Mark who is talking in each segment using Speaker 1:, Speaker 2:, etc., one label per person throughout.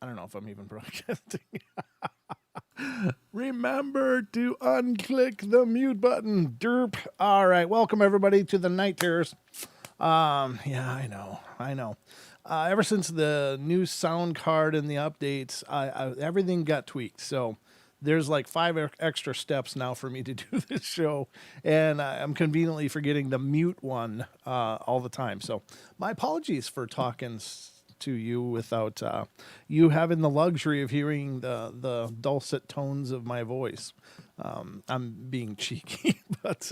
Speaker 1: I don't know if I'm even broadcasting. Remember to unclick the mute button. Derp. All right. Welcome, everybody, to the Night Terrors. Yeah, I know. Ever since the new sound card and the updates, everything got tweaked. So there's like 5 extra steps now for me to do this show, and I'm conveniently forgetting the mute one all the time. So my apologies for talking to you without you having the luxury of hearing the dulcet tones of my voice. I'm being cheeky, but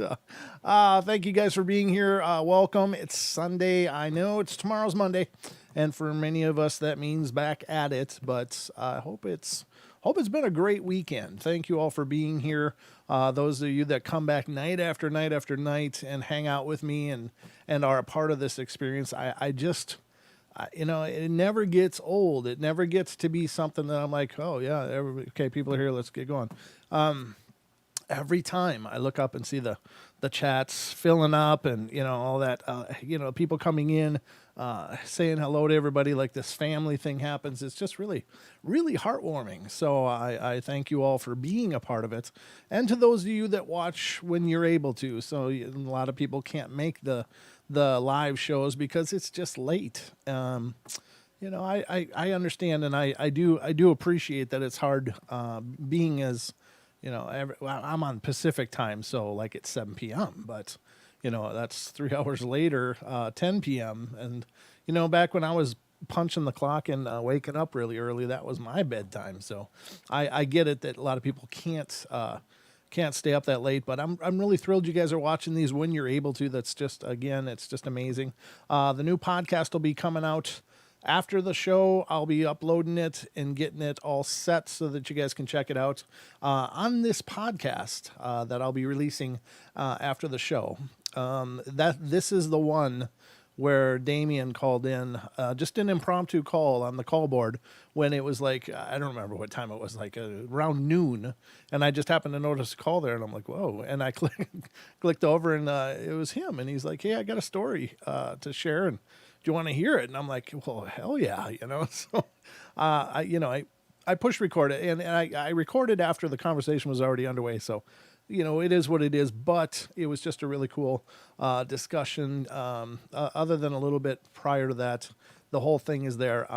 Speaker 1: thank you guys for being here. Welcome. It's Sunday. I know tomorrow's Monday, and for many of us that means back at it. But I hope it's been a great weekend. Thank you all for being here. Those of you that come back night after night after night and hang out with me and are a part of this experience. I just it never gets old. It never gets to be something that I'm like, oh yeah, okay, people are here. Let's get going. Every time I look up and see the chats filling up and, all that, people coming in, saying hello to everybody, like this family thing happens. It's just really, really heartwarming. So I thank you all for being a part of it. And to those of you that watch when you're able to. So a lot of people can't make the live shows because it's just late. I understand, and I do appreciate that it's hard being as, I'm on Pacific time, so like it's 7 p.m., but, that's 3 hours later, 10 p.m. And, back when I was punching the clock and waking up really early, that was my bedtime. So I get it that a lot of people can't stay up that late, but I'm really thrilled you guys are watching these when you're able to. That's just, again, it's just amazing. The new podcast will be coming out after the show. I'll be uploading it and getting it all set so that you guys can check it out on this podcast that I'll be releasing after the show. This is the one where Damien called in, just an impromptu call on the call board when it was like, I don't remember what time it was, like around noon. And I just happened to notice a call there and I'm like, whoa. And I clicked over and it was him. And he's like, hey, I got a story to share. And do you want to hear it? And I'm like, well, hell yeah. So, I pushed record it and I recorded after the conversation was already underway. So, it is what it is, but it was just a really cool discussion. Other than a little bit prior to that, the whole thing is there.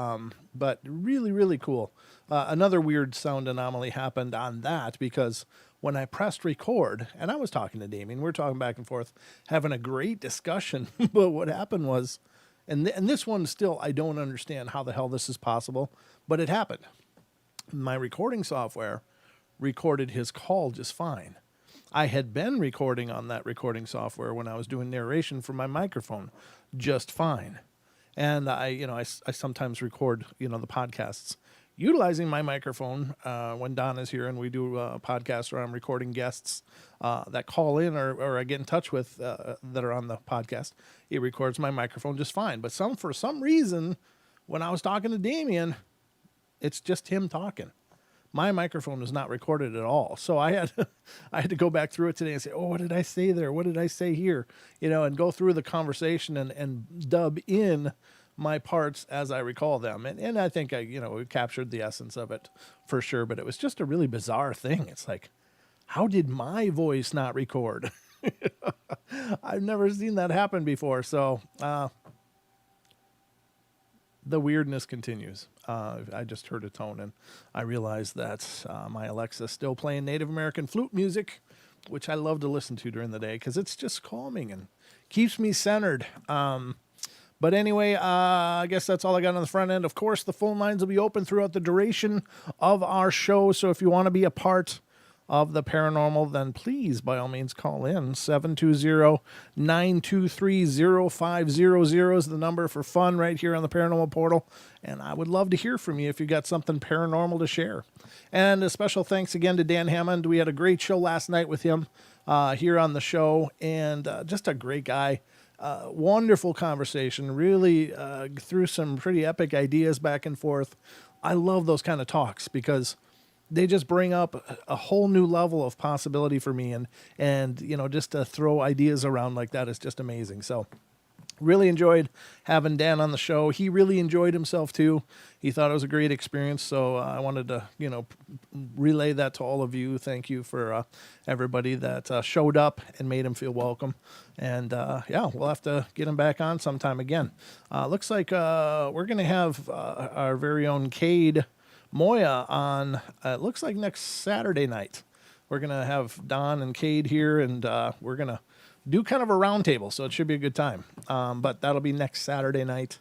Speaker 1: But really, really cool. Another weird sound anomaly happened on that because when I pressed record, and I was talking to Damien, we were talking back and forth, having a great discussion. But what happened was, and this one still, I don't understand how the hell this is possible, but it happened. My recording software recorded his call just fine. I had been recording on that recording software when I was doing narration for my microphone just fine. And I sometimes record, the podcasts utilizing my microphone when Don is here and we do a podcast where I'm recording guests that call in or I get in touch with that are on the podcast. It records my microphone just fine. But for some reason, when I was talking to Damien, it's just him talking. My microphone was not recorded at all. So I had to go back through it today and say, oh, what did I say there? What did I say here? And go through the conversation and dub in my parts as I recall them. And I think we captured the essence of it for sure. But it was just a really bizarre thing. It's like, how did my voice not record? I've never seen that happen before. So the weirdness continues. I just heard a tone and I realized that my Alexa's still playing Native American flute music, which I love to listen to during the day because it's just calming and keeps me centered. But anyway, I guess that's all I got on the front end. Of course, the phone lines will be open throughout the duration of our show. So if you want to be a part of the paranormal, then please, by all means, call in. 720-923-0500 is the number for fun right here on the Paranormal Portal. And I would love to hear from you if you got something paranormal to share. And a special thanks again to Dan Hammond. We had a great show last night with him here on the show. And just a great guy. Wonderful conversation. Really threw some pretty epic ideas back and forth. I love those kind of talks because they just bring up a whole new level of possibility for me. And just to throw ideas around like that is just amazing. So Really enjoyed having Dan on the show. He really enjoyed himself too. He thought it was a great experience. So I wanted to, relay that to all of you. Thank you for everybody that showed up and made him feel welcome. And we'll have to get him back on sometime again. Looks like we're going to have our very own Cade Moya on, it looks like next Saturday night. We're going to have Don and Cade here, and we're going to do kind of a roundtable, so it should be a good time. But that'll be next Saturday night.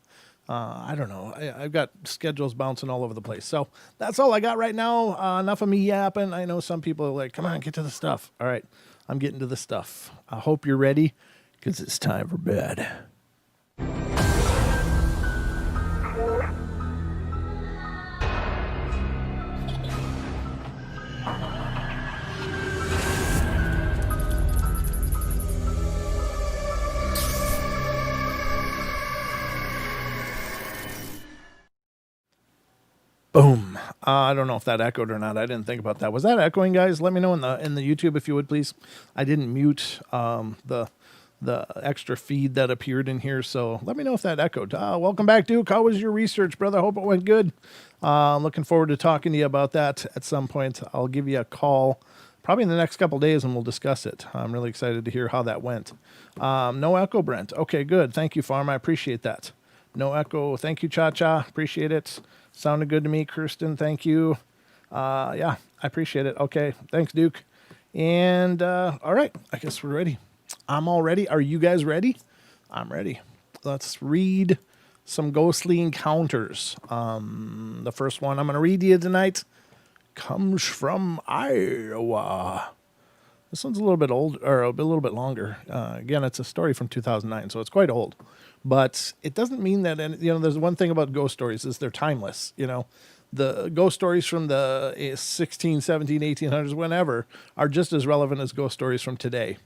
Speaker 1: I don't know. I've got schedules bouncing all over the place. So that's all I got right now. Enough of me yapping. I know some people are like, come on, get to the stuff. All right, I'm getting to the stuff. I hope you're ready, because it's time for bed. Boom. I don't know if that echoed or not. I didn't think about that. Was that echoing, guys? Let me know in the YouTube if you would, please. I didn't mute the extra feed that appeared in here, so let me know if that echoed. Welcome back, Duke. How was your research, brother? Hope it went good. Looking forward to talking to you about that at some point. I'll give you a call probably in the next couple days, and we'll discuss it. I'm really excited to hear how that went. No echo, Brent. Okay, good. Thank you, Farm. I appreciate that. No echo. Thank you, Cha-Cha. Appreciate it. Sounded good to me, Kirsten. Thank you. I appreciate it. Okay. Thanks, Duke. And all right. I guess we're ready. I'm all ready. Are you guys ready? I'm ready. Let's read some ghostly encounters. The first one I'm going to read to you tonight comes from Iowa. This one's a little bit old, or a little bit longer. Again, it's a story from 2009, so it's quite old. But it doesn't mean that, there's one thing about ghost stories is they're timeless. The ghost stories from the 16, 17, 1800s, whenever, are just as relevant as ghost stories from today.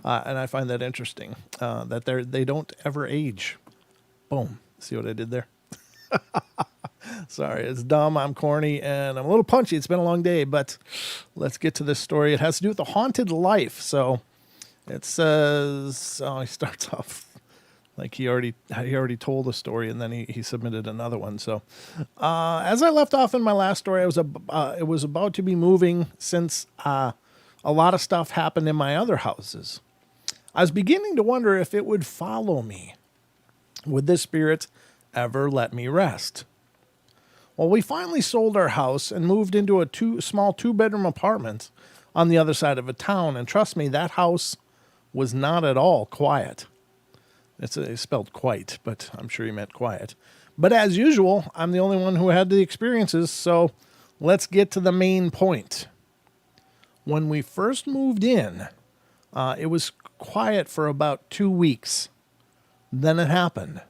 Speaker 1: And I find that interesting, that they don't ever age. Boom. See what I did there? Sorry, it's dumb. I'm corny, and I'm a little punchy. It's been a long day, but let's get to this story. It has to do with the haunted life. So it says, he starts off like he already told a story, and then he submitted another one. So as I left off in my last story, it was about to be moving since a lot of stuff happened in my other houses. I was beginning to wonder if it would follow me. Would this spirit ever let me rest? Well, we finally sold our house and moved into a small two-bedroom apartment on the other side of a town. And trust me, that house was not at all quiet. It's spelled quite, but I'm sure he meant quiet. But as usual, I'm the only one who had the experiences, so let's get to the main point. When we first moved in, it was quiet for about 2 weeks. Then it happened.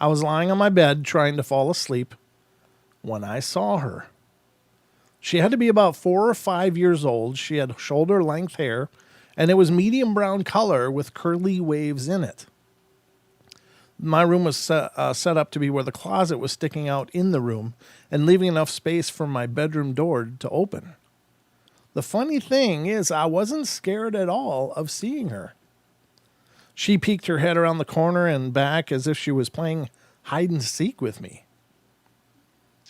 Speaker 1: I was lying on my bed trying to fall asleep when I saw her. She had to be about 4 or 5 years old. She had shoulder-length hair, and it was medium brown color with curly waves in it. My room was set up to be where the closet was sticking out in the room and leaving enough space for my bedroom door to open. The funny thing is, I wasn't scared at all of seeing her. She peeked her head around the corner and back as if she was playing hide and seek with me.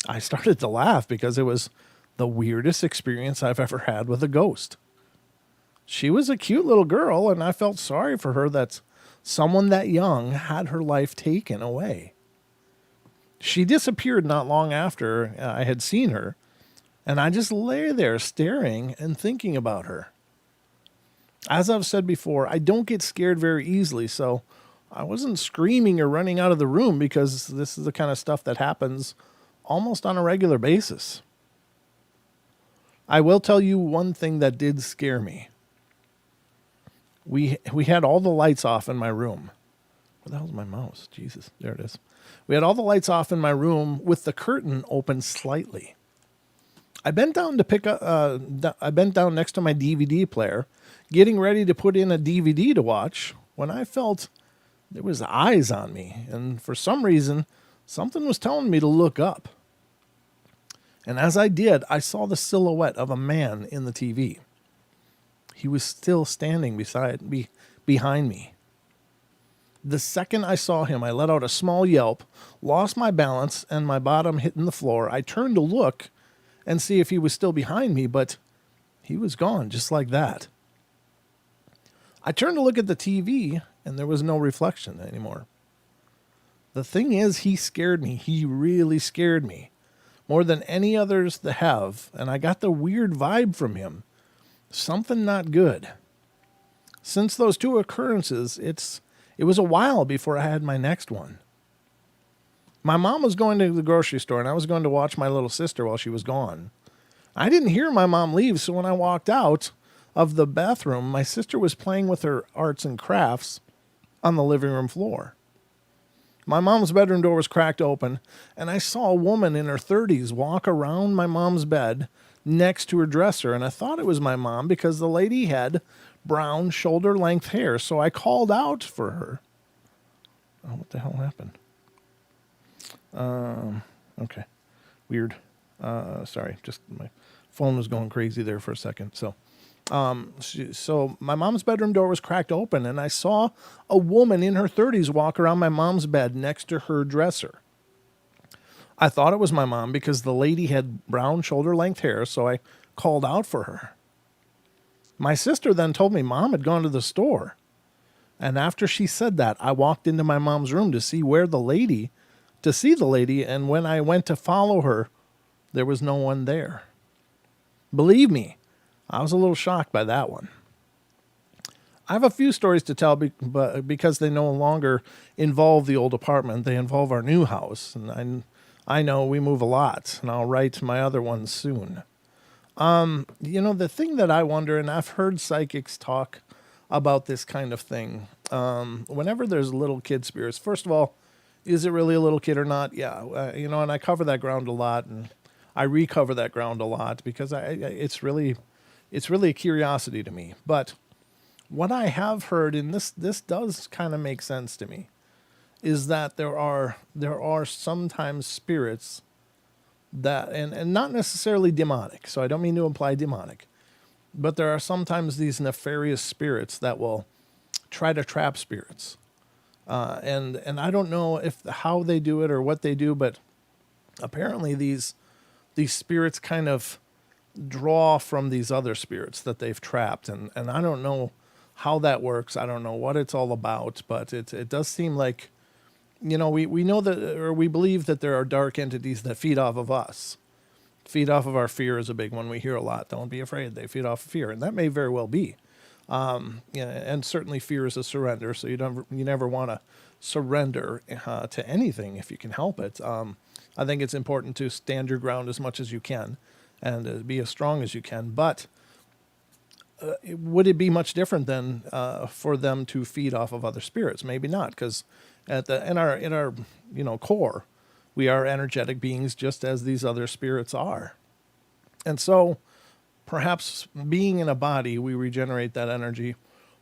Speaker 1: I started to laugh because it was the weirdest experience I've ever had with a ghost. She was a cute little girl, and I felt sorry for her that someone that young had her life taken away. She disappeared not long after I had seen her, and I just lay there staring and thinking about her. As I've said before, I don't get scared very easily, so I wasn't screaming or running out of the room because this is the kind of stuff that happens almost on a regular basis. I will tell you one thing that did scare me. We had all the lights off in my room. Where the hell's my mouse? Jesus, there it is. We had all the lights off in my room with the curtain open slightly. I bent down next to my DVD player, getting ready to put in a DVD to watch, when I felt there was eyes on me, and for some reason, something was telling me to look up. And as I did, I saw the silhouette of a man in the TV. He was still standing behind me. The second I saw him, I let out a small yelp, lost my balance, and my bottom hitting the floor. I turned to look and see if he was still behind me, but he was gone just like that. I turned to look at the TV, and there was no reflection anymore. The thing is, he scared me. He really scared me. More than any others that have, and I got the weird vibe from him. Something not good. Since those two occurrences, it was a while before I had my next one. My mom was going to the grocery store, and I was going to watch my little sister while she was gone. I didn't hear my mom leave, so when I walked out of the bathroom, my sister was playing with her arts and crafts on the living room floor. My mom's bedroom door was cracked open, and I saw a woman in her 30s walk around my mom's bed next to her dresser, and I thought it was my mom because the lady had brown shoulder-length hair, so I called out for her. Oh, what the hell happened? Okay. Weird. Sorry, just my phone was going crazy there for a second, so... So my mom's bedroom door was cracked open, and I saw a woman in her 30s walk around my mom's bed next to her dresser. I thought it was my mom because the lady had brown shoulder-length hair, so I called out for her. My sister then told me Mom had gone to the store. And after she said that, I walked into my mom's room to see the lady, and when I went to follow her, there was no one there. Believe me, I was a little shocked by that one. I have a few stories to tell because they no longer involve the old apartment. They involve our new house. And I know we move a lot, and I'll write my other ones soon. The thing that I wonder, and I've heard psychics talk about this kind of thing, whenever there's little kid spirits, first of all, is it really a little kid or not? Yeah, and I cover that ground a lot, and I recover that ground a lot because it's really a curiosity to me. But what I have heard, and this does kind of make sense to me, is that there are sometimes spirits that, and not necessarily demonic, so I don't mean to imply demonic, but there are sometimes these nefarious spirits that will try to trap spirits. And I don't know how they do it or what they do, but apparently these spirits kind of draw from these other spirits that they've trapped, and I don't know how that works. I don't know what it's all about, but it does seem like, we know that, or we believe that there are dark entities that feed off of us. Feed off of our fear is a big one we hear a lot. Don't be afraid. They feed off of fear, and that may very well be. And certainly fear is a surrender, so you never want to surrender to anything if you can help it. I think it's important to stand your ground as much as you can and be as strong as you can. But would it be much different than for them to feed off of other spirits? Maybe not, because in our core, we are energetic beings just as these other spirits are. And so perhaps being in a body, we regenerate that energy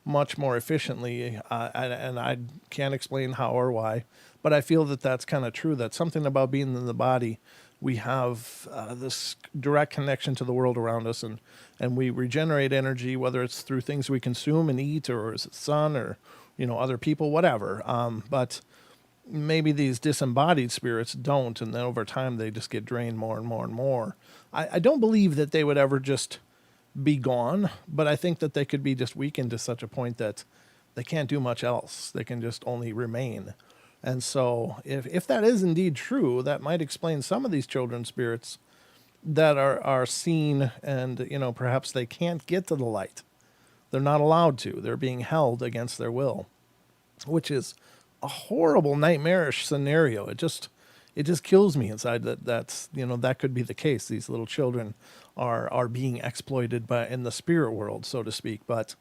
Speaker 1: much more efficiently. And I can't explain how or why, but I feel that that's kind of true. That's something about being in the body. We have this direct connection to the world around us, and we regenerate energy, whether it's through things we consume and eat, or is it sun, or other people, whatever. But maybe these disembodied spirits don't, and then over time they just get drained more and more and more. I don't believe that they would ever just be gone, but I think that they could be just weakened to such a point that they can't do much else. They can just only remain. And so if that is indeed true, that might explain some of these children's spirits that are seen, and perhaps they can't get to the light. They're not allowed to. They're being held against their will, which is a horrible, nightmarish scenario. It just kills me inside that could be the case. These little children are being exploited in the spirit world, so to speak. But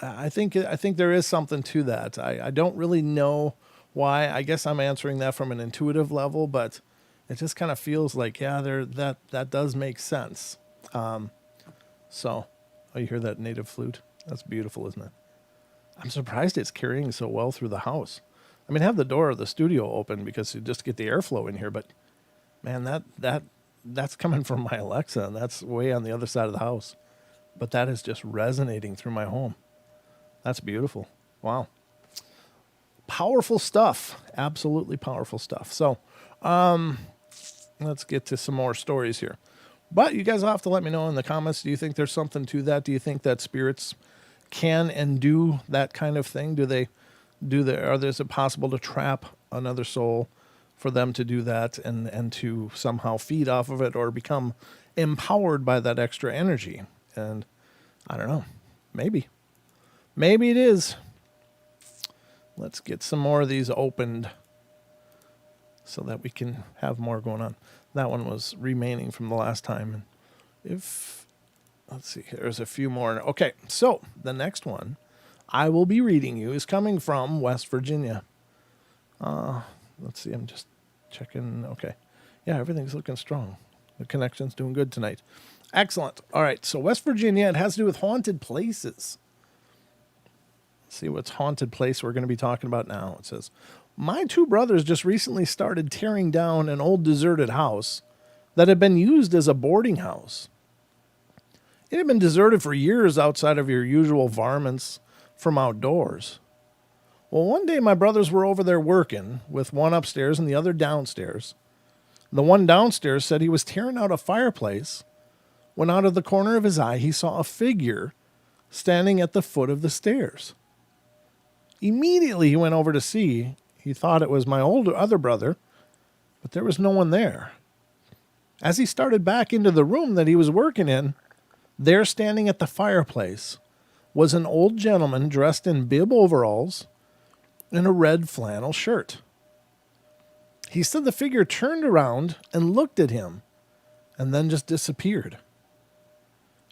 Speaker 1: I think there is something to that. I don't really know why. I guess I'm answering that from an intuitive level, but it just kind of feels like, that does make sense. So, you hear that native flute? That's beautiful, isn't it? I'm surprised it's carrying so well through the house. I mean, have the door of the studio open because you just get the airflow in here, but man, that's coming from my Alexa, and that's way on the other side of the house. But that is just resonating through my home. That's beautiful. Wow. Powerful stuff. Absolutely powerful stuff. So let's get to some more stories here. But you guys will have to let me know in the comments. Do you think there's something to that? Do you think that spirits can and do that kind of thing? Is it possible to trap another soul for them to do that and to somehow feed off of it or become empowered by that extra energy? And I don't know. Maybe it is. Let's get some more of these opened so that we can have more going on. That one was remaining from the last time. Let's see, there's a few more. Okay, so the next one I will be reading you is coming from West Virginia. Let's see, I'm just checking. Okay. Yeah, everything's looking strong. The connection's doing good tonight. Excellent. All right, so West Virginia, it has to do with haunted places. Let's see what's haunted place we're going to be talking about now. It says, my two brothers just recently started tearing down an old deserted house that had been used as a boarding house. It had been deserted for years outside of your usual varmints from outdoors. Well, one day my brothers were over there working with one upstairs and the other downstairs. The one downstairs said he was tearing out a fireplace when out of the corner of his eye he saw a figure standing at the foot of the stairs. Immediately he went over to see. He thought it was my other brother, but there was no one there. As he started back into the room that he was working in, there standing at the fireplace was an old gentleman dressed in bib overalls and a red flannel shirt. He said the figure turned around and looked at him and then just disappeared.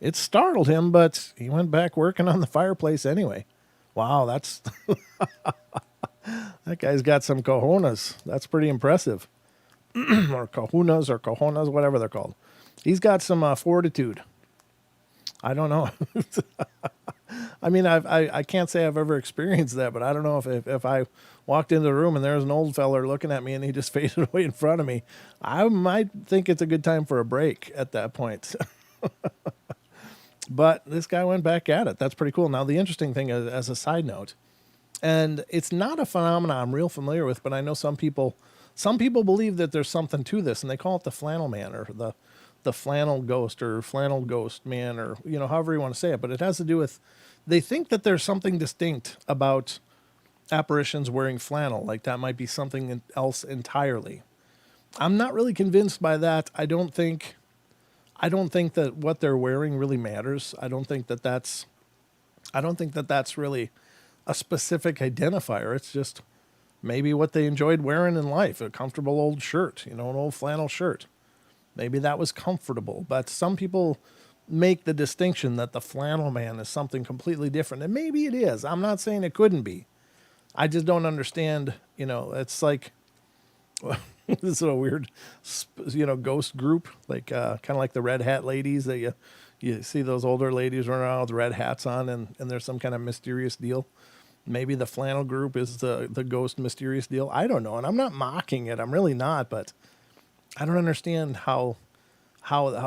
Speaker 1: It startled him, but he went back working on the fireplace anyway. Wow, that's... That guy's got some cojones. That's pretty impressive. Or kahunas or cojones, whatever they're called. He's got some fortitude. I don't know. I mean, I can't say I've ever experienced that, but I don't know if I walked into the room and there's an old feller looking at me and he just faded away in front of me, I might think it's a good time for a break at that point. But this guy went back at it. That's pretty cool. Now, the interesting thing is, as a side note, and it's not a phenomenon I'm real familiar with, but I know some people believe that there's something to this, and they call it the flannel man or the flannel ghost or flannel ghost man or, however you want to say it. But it has to do with, they think that there's something distinct about apparitions wearing flannel, like that might be something else entirely. I'm not really convinced by that. I don't think that what they're wearing really matters. I don't think that that's really a specific identifier. It's just maybe what they enjoyed wearing in life, a comfortable old shirt, an old flannel shirt. Maybe that was comfortable, but some people make the distinction that the flannel man is something completely different, and maybe it is. I'm not saying it couldn't be. I just don't understand, it's like, this is a weird, ghost group, like kind of like the red hat ladies that you see those older ladies running around with red hats on and there's some kind of mysterious deal. Maybe the flannel group is the ghost mysterious deal. I don't know. And I'm not mocking it. I'm really not, but I don't understand how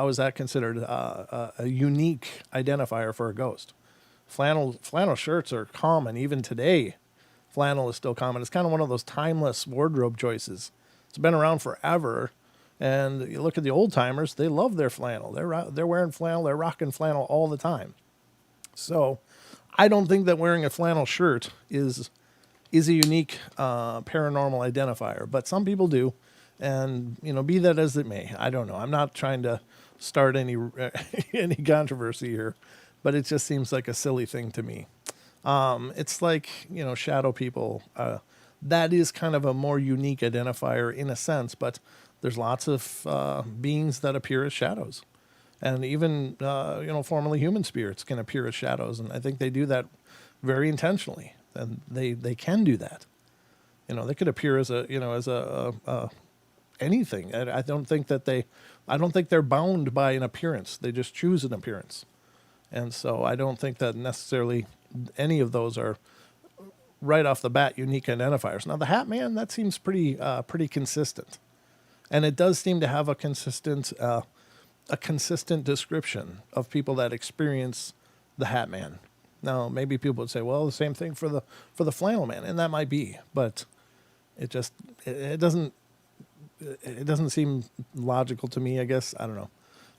Speaker 1: is that considered a unique identifier for a ghost. Flannel shirts are common. Even today, flannel is still common. It's kind of one of those timeless wardrobe choices. It's been around forever. And you look at the old timers, they love their flannel. They're wearing flannel. They're rocking flannel all the time. So I don't think that wearing a flannel shirt is a unique paranormal identifier, but some people do. And, be that as it may, I don't know. I'm not trying to start any controversy here, but it just seems like a silly thing to me. It's like, shadow people. That is kind of a more unique identifier in a sense, but there's lots of beings that appear as shadows. And even, formerly human spirits can appear as shadows. And I think they do that very intentionally. And they can do that. They could appear as anything. I don't think they're bound by an appearance. They just choose an appearance. And so I don't think that necessarily any of those are right off the bat unique identifiers. Now the Hat Man, that seems pretty consistent. And it does seem to have a consistent description of people that experience the Hat Man. Now, maybe people would say, well, the same thing for the flannel man, and that might be, but it just it doesn't seem logical to me, I guess. I don't know.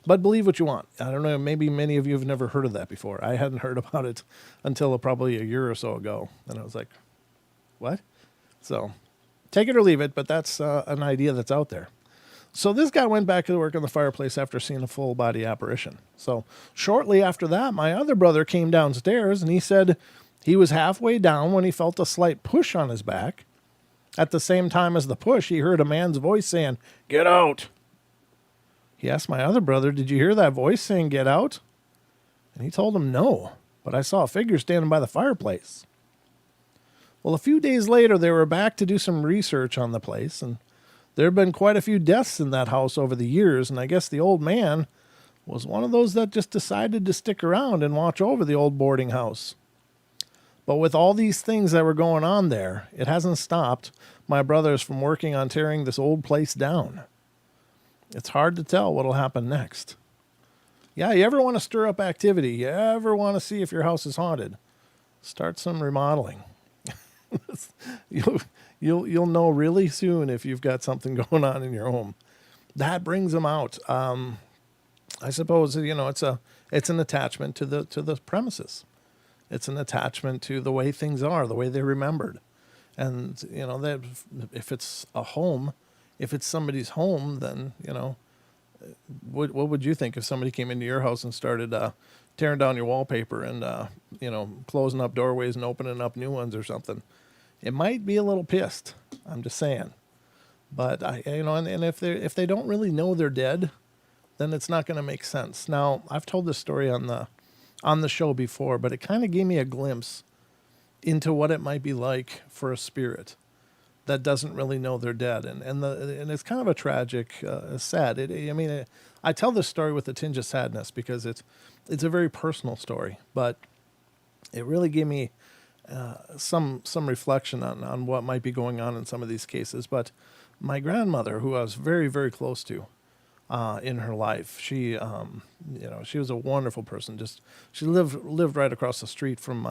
Speaker 1: But believe what you want. I don't know. Maybe many of you have never heard of that before. I hadn't heard about it until probably a year or so ago. And I was like, what? So take it or leave it, but that's an idea that's out there. So this guy went back to work on the fireplace after seeing a full body apparition. So shortly after that, my other brother came downstairs and he said he was halfway down when he felt a slight push on his back. At the same time as the push, he heard a man's voice saying, "Get out." He asked my other brother, "Did you hear that voice saying get out?" And he told him no, but I saw a figure standing by the fireplace. Well, a few days later, they were back to do some research on the place, and there had been quite a few deaths in that house over the years, and I guess the old man was one of those that just decided to stick around and watch over the old boarding house. But with all these things that were going on there, it hasn't stopped my brothers from working on tearing this old place down. It's hard to tell what'll happen next. Yeah, you ever want to stir up activity? You ever want to see if your house is haunted? Start some remodeling. You'll know really soon if you've got something going on in your home. That brings them out. I suppose it's an attachment to the premises. It's an attachment to the way things are, the way they're remembered. And, that if it's a home, if it's somebody's home, then, what would you think if somebody came into your house and started tearing down your wallpaper and, closing up doorways and opening up new ones or something? It might be a little pissed. I'm just saying. But, and if they don't really know they're dead, then it's not going to make sense. Now, I've told this story on the show before, but it kind of gave me a glimpse into what it might be like for a spirit that doesn't really know they're dead, and it's kind of a tragic, sad. I tell this story with a tinge of sadness because it's a very personal story, but it really gave me some reflection on what might be going on in some of these cases. But my grandmother, who I was very, very close to in her life, she was a wonderful person. She lived right across the street from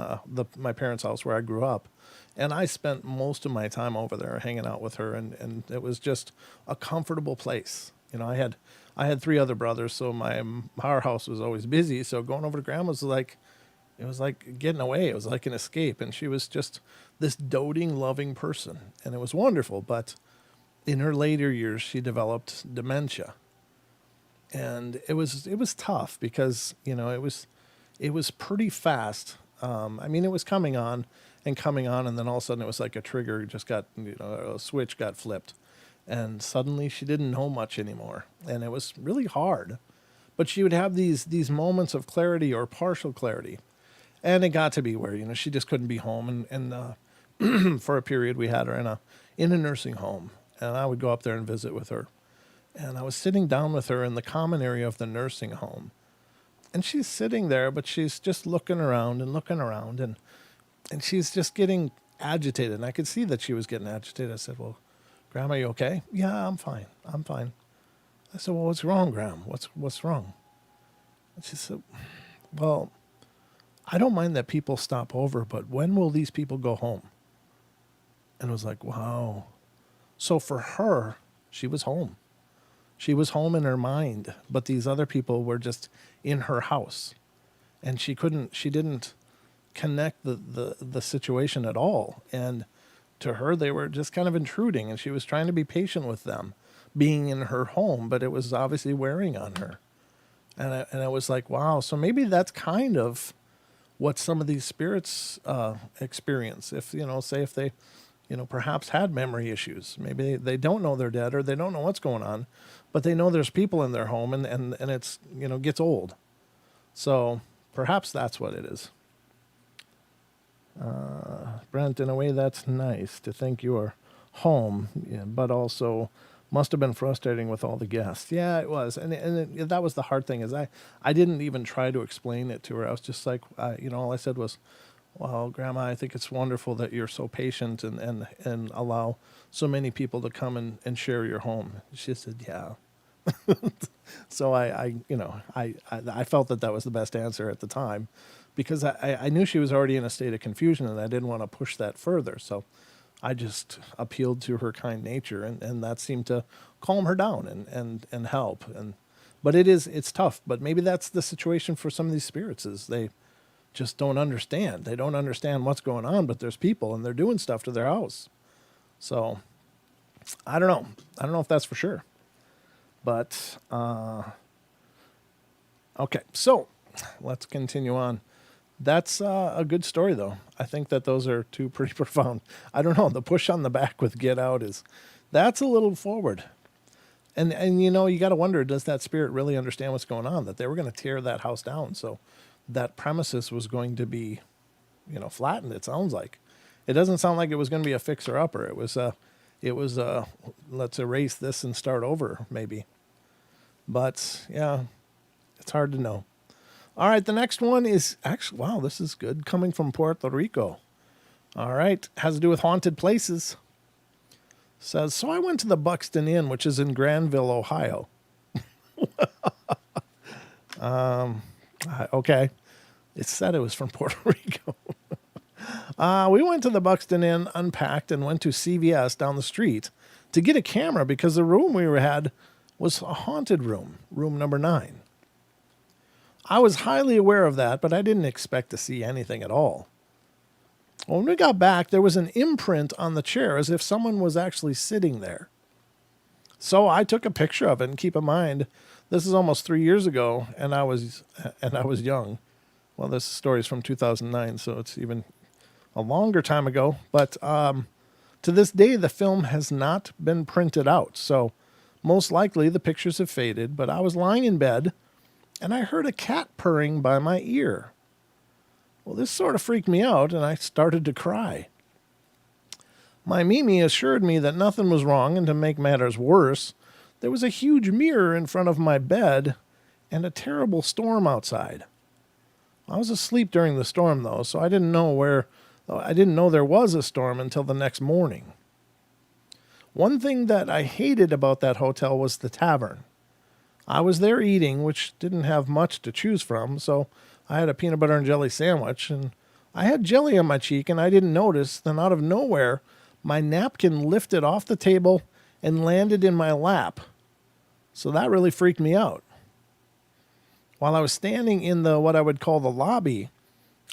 Speaker 1: my parents' house where I grew up. And I spent most of my time over there hanging out with her, and it was just a comfortable place. I had three other brothers, so our house was always busy. So going over to Grandma's it was like getting away. It was like an escape, and she was just this doting, loving person, and it was wonderful. But in her later years, she developed dementia, and it was tough because it was pretty fast. It was coming on, and then all of a sudden it was like a trigger just got, a switch got flipped. And suddenly she didn't know much anymore. And it was really hard. But she would have these moments of clarity or partial clarity. And it got to be where, she just couldn't be home. And for a period we had her in a nursing home. And I would go up there and visit with her. And I was sitting down with her in the common area of the nursing home. And she's sitting there, but she's just looking around, and she's just getting agitated. And I could see that she was getting agitated. I said, "Well, Grandma, you okay?" "Yeah, I'm fine. I said, "Well, what's wrong, Graham? What's wrong?" And she said, "Well, I don't mind that people stop over, but when will these people go home?" And I was like, wow. So for her, she was home. She was home in her mind, but these other people were just in her house. And she didn't connect the situation at all. And to her, they were just kind of intruding, and she was trying to be patient with them being in her home, but it was obviously wearing on her. And I was like, wow, so maybe that's kind of what some of these spirits experience. If they, perhaps had memory issues. Maybe they don't know they're dead, or they don't know what's going on, but they know there's people in their home, and it's, gets old. So perhaps that's what it is. Brent, in a way, that's nice to think you're home, but also must have been frustrating with all the guests. Yeah, it was. And that was the hard thing, is I didn't even try to explain it to her. I was just like, all I said was, "Well, Grandma, I think it's wonderful that you're so patient and allow so many people to come and share your home." She said, "Yeah, So I felt that was the best answer at the time, because I knew she was already in a state of confusion and I didn't want to push that further. So I just appealed to her kind nature, and that seemed to calm her down and help. But it's tough. But maybe that's the situation for some of these spirits, is they just don't understand. They don't understand what's going on, but there's people and they're doing stuff to their house. So I don't know. I don't know if that's for sure. But okay, so let's continue on. That's a good story, though. I think that those are two pretty profound. I don't know. The push on the back with "get out" that's a little forward. And you got to wonder, does that spirit really understand what's going on? That they were going to tear that house down, so that premises was going to be, flattened. It sounds like. It doesn't sound like it was going to be a fixer upper. It was let's erase this and start over, maybe. But yeah, it's hard to know. All right, the next one is actually, wow, this is good, coming from Puerto Rico. All right, has to do with haunted places. Says, so I went to the Buxton Inn, which is in Granville, Ohio. Okay. It said it was from Puerto Rico. We went to the Buxton Inn, unpacked, and went to CVS down the street to get a camera because the room we had was a haunted room, room number 9. I was highly aware of that, but I didn't expect to see anything at all. When we got back, there was an imprint on the chair as if someone was actually sitting there. So I took a picture of it, and keep in mind, this is almost 3 years ago, and I was young. Well, this story is from 2009, so it's even a longer time ago. But to this day, the film has not been printed out. So most likely the pictures have faded. But I was lying in bed, and I heard a cat purring by my ear. Well, this sort of freaked me out, and I started to cry. My Mimi assured me that nothing was wrong, and to make matters worse, there was a huge mirror in front of my bed and a terrible storm outside. I was asleep during the storm, though, so I didn't know there was a storm until the next morning. One thing that I hated about that hotel was the tavern. I was there eating, which didn't have much to choose from, so I had a peanut butter and jelly sandwich, and I had jelly on my cheek, and I didn't notice. Then out of nowhere, my napkin lifted off the table and landed in my lap. So that really freaked me out. While I was standing in what I would call the lobby,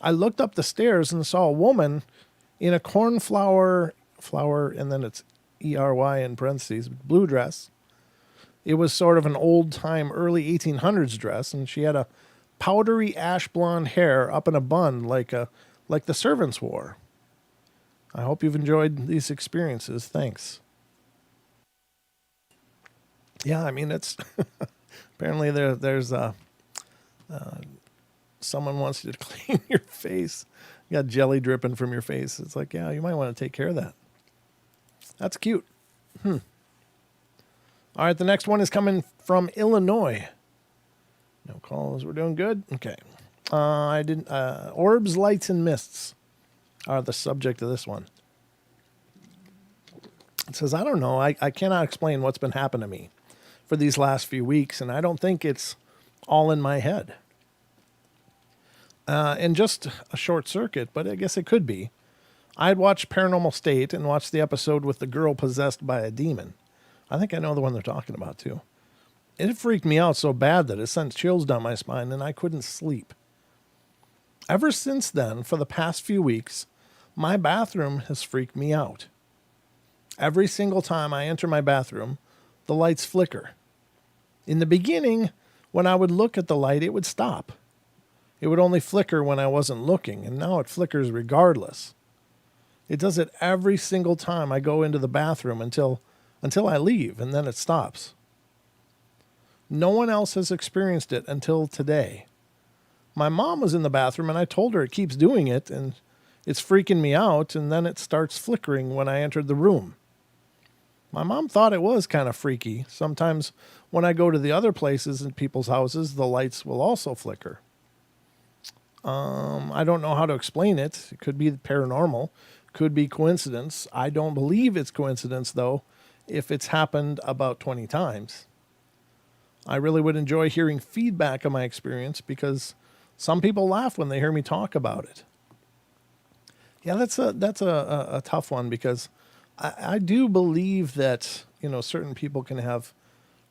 Speaker 1: I looked up the stairs and saw a woman in a cornflower, and then it's ERY in parentheses, blue dress. It was sort of an old-time, early 1800s dress, and she had a powdery ash blonde hair up in a bun like the servants wore. I hope you've enjoyed these experiences. Thanks. Yeah, I mean, it's apparently there's someone wants you to clean your face. You got jelly dripping from your face. It's like, yeah, you might want to take care of that. That's cute. All right, the next one is coming from Illinois. No calls. We're doing good. Okay. Orbs, lights, and mists are the subject of this one. It says, I don't know. I cannot explain what's been happening to me for these last few weeks, and I don't think it's all in my head. And just a short circuit, but I guess it could be. I had watched Paranormal State and watched the episode with the girl possessed by a demon. I think I know the one they're talking about, too. It freaked me out so bad that it sent chills down my spine and I couldn't sleep. Ever since then, for the past few weeks, my bathroom has freaked me out. Every single time I enter my bathroom, the lights flicker. In the beginning, when I would look at the light, it would stop. It would only flicker when I wasn't looking, and now it flickers regardless. It does it every single time I go into the bathroom until I leave, and then it stops. No one else has experienced it until today. My mom was in the bathroom, and I told her it keeps doing it, and it's freaking me out, and then it starts flickering when I entered the room. My mom thought it was kind of freaky. Sometimes when I go to the other places in people's houses, the lights will also flicker. I don't know how to explain it. It could be paranormal. Could be coincidence. I don't believe it's coincidence, though, if it's happened about 20 times. I really would enjoy hearing feedback of my experience because some people laugh when they hear me talk about it. Yeah, that's a tough one because I do believe that certain people can have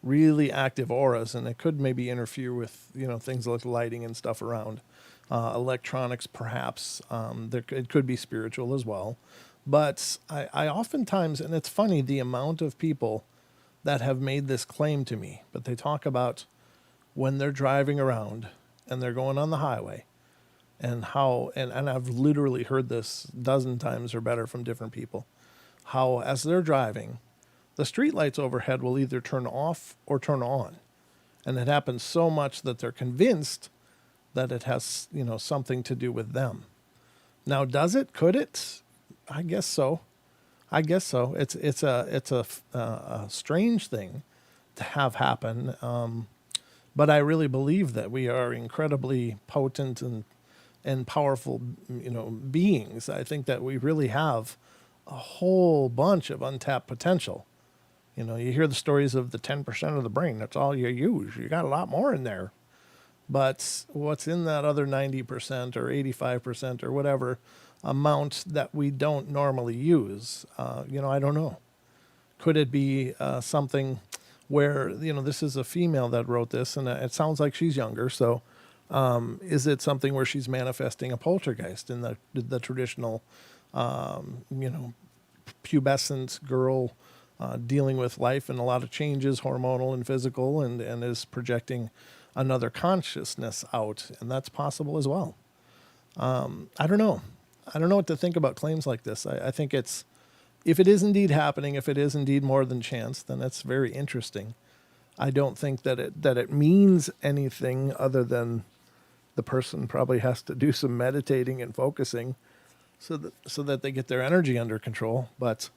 Speaker 1: really active auras, and it could maybe interfere with things like lighting and stuff around electronics, perhaps. It could be spiritual as well, but I oftentimes, and it's funny the amount of people that have made this claim to me, but they talk about when they're driving around and they're going on the highway and how, and I've literally heard this a dozen times or better from different people, how as they're driving, the streetlights overhead will either turn off or turn on. And it happens so much that they're convinced that it has, something to do with them. Now, does it? Could it? I guess so. It's a strange thing to have happen. But I really believe that we are incredibly potent and powerful, beings. I think that we really have a whole bunch of untapped potential. You hear the stories of the 10% of the brain. That's all you use. You got a lot more in there. But what's in that other 90% or 85% or whatever amount that we don't normally use? I don't know. Could it be something where, this is a female that wrote this, and it sounds like she's younger. So is it something where she's manifesting a poltergeist in the traditional, pubescent girl dealing with life and a lot of changes, hormonal and physical, and is projecting another consciousness out, and that's possible as well. I don't know. I don't know what to think about claims like this. I think if it is indeed happening, if it is indeed more than chance, then that's very interesting. I don't think that it means anything other than the person probably has to do some meditating and focusing so that they get their energy under control. But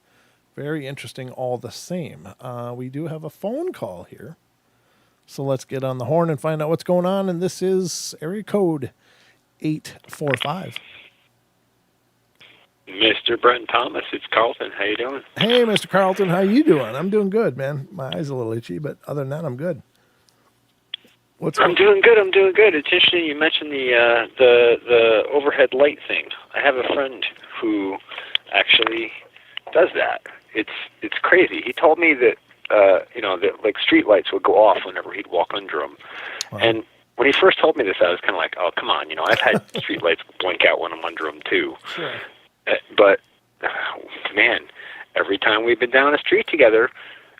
Speaker 1: very interesting all the same. We do have a phone call here. So let's get on the horn and find out what's going on. And this is area code 845.
Speaker 2: Mr. Brent Thomas, it's Carlton. How you doing?
Speaker 1: Hey, Mr. Carlton, how you doing? I'm doing good, man. My eyes a little itchy, but other than that, I'm good.
Speaker 2: I'm doing good. It's interesting you mentioned the overhead light thing. I have a friend who actually does that. It's crazy. He told me that that like street lights would go off whenever he'd walk under them. Wow. And when he first told me this, I was kind of like, oh, come on, I've had street lights blink out when I'm under them too.
Speaker 1: Sure.
Speaker 2: But man, every time we've been down the street together,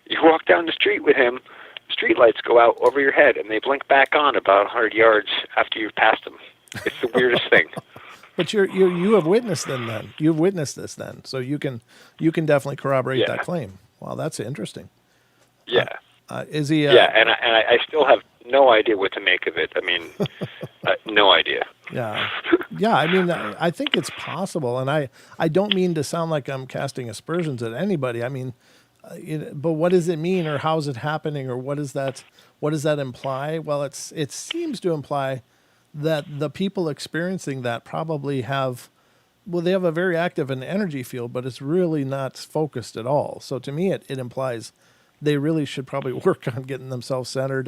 Speaker 2: you walk down the street with him, street lights go out over your head and they blink back on about 100 yards after you've passed them. It's the weirdest thing.
Speaker 1: But you have witnessed them then. You've witnessed this then, so you can definitely corroborate that claim. Wow, that's interesting.
Speaker 2: Yeah.
Speaker 1: Is he?
Speaker 2: Yeah, and I still have no idea what to make of it. I mean, no idea.
Speaker 1: Yeah. I mean, I think it's possible, and I don't mean to sound like I'm casting aspersions at anybody. I mean, but what does it mean, or how is it happening, or what does that imply? Well, it seems to imply that the people experiencing that probably they have a very active and energy field, but it's really not focused at all. So to me, it implies they really should probably work on getting themselves centered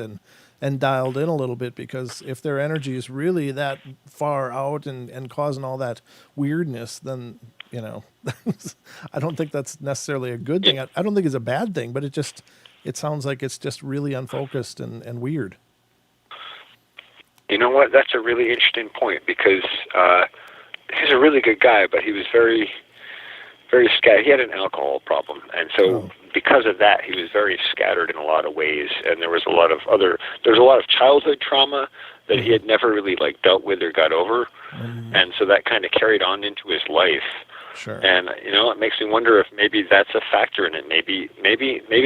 Speaker 1: and dialed in a little bit, because if their energy is really that far out and causing all that weirdness, then, I don't think that's necessarily a good thing. I don't think it's a bad thing, but it sounds like it's just really unfocused and weird.
Speaker 2: You know what? That's a really interesting point, because he's a really good guy, but he was very, very scattered. He had an alcohol problem, and so because of that, he was very scattered in a lot of ways. And there was a lot of childhood trauma that he had never really dealt with or got over, and so that kind of carried on into his life.
Speaker 1: Sure.
Speaker 2: And it makes me wonder if maybe that's a factor in it. Maybe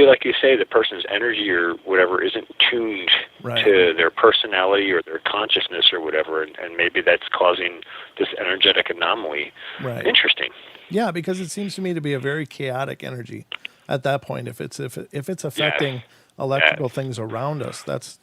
Speaker 2: like you say, the person's energy or whatever isn't tuned to their personality or their consciousness or whatever, and maybe that's causing this energetic anomaly.
Speaker 1: Right.
Speaker 2: Interesting.
Speaker 1: Yeah, because it seems to me to be a very chaotic energy at that point. If it's affecting electrical things around us, that's